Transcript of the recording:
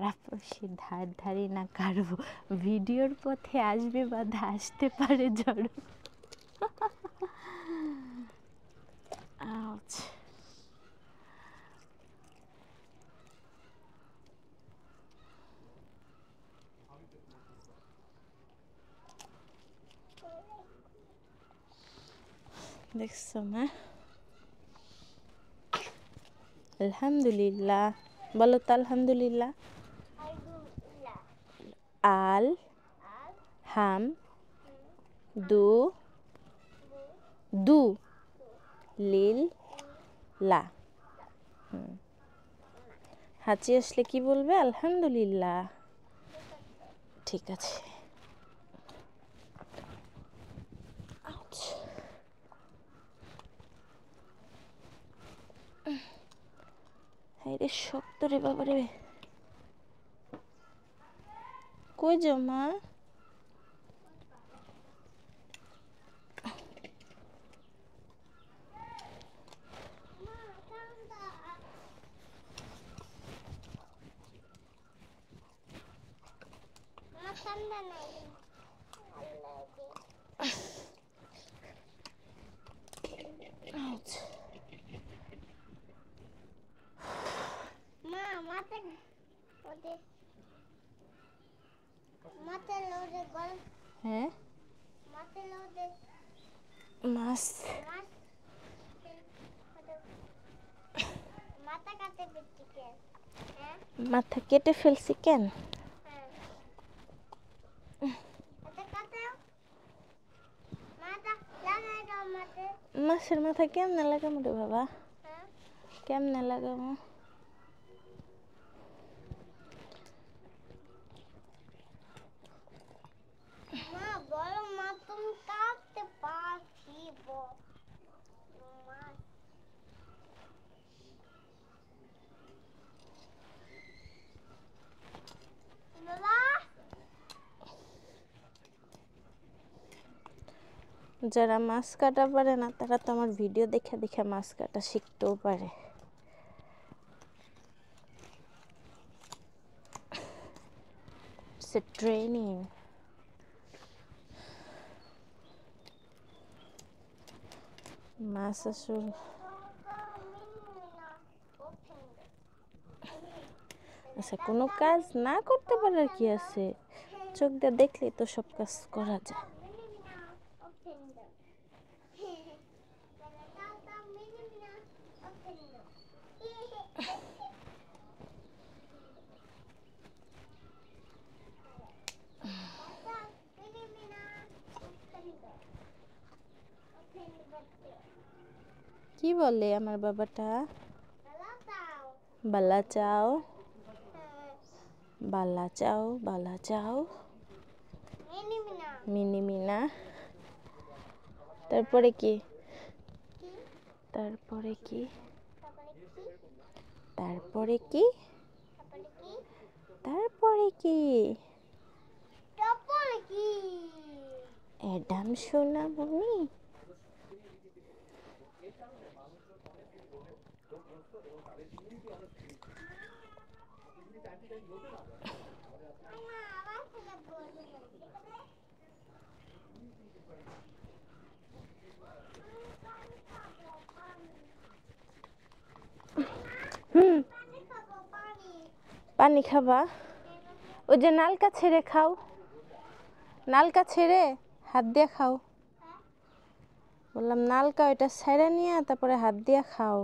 পাড়াপড়শি ধার ধারি না কারো ভিডিওর পথে আসবে বাধা, আসতে পারে ঝড়। দেখছো মা? আলহামদুলিল্লাহ বলো তো, আলহামদুলিল্লাহ। আল হাম দু দু লিল লা। হাঁচি আসলে কি বলবে? আলহামদুলিল্লাহ। ঠিক আছে। হাই রে, শক্ত রে বাবা রে। কই যাও মা? হ্যাঁ, মাছ মাথা কেটে ফেলছি কেন? মাছের মাথা কেমনে লাগামো রে বাবা? কেমনে লাগামো? যারা মাছ কাটা পারে না তারা তো আমার ভিডিও দেখে দেখে মাছ কাটা শিখতেও পারে। ট্রেনিং। মাছ আসল আচ্ছা, কোনো কাজ না করতে পারার কি আছে? চোখ দিয়ে দেখলেই তো সব কাজ করা যায়। কি বলে আমার বাবাটা? বালা চাও, বালা চাও, বালা চাও, মিনি মিনা। তারপরে কি? তারপরে কি? তারপরে কি? তারপরে কি? অ্যাডাম সোনা মনি। পানি খাবা? ওই যে নালকা ছেড়ে খাও, নালকা ছেড়ে হাত দিয়ে খাও। বললাম নালকা ওইটা ছেড়ে নিয়ে তারপরে হাত দিয়ে খাও।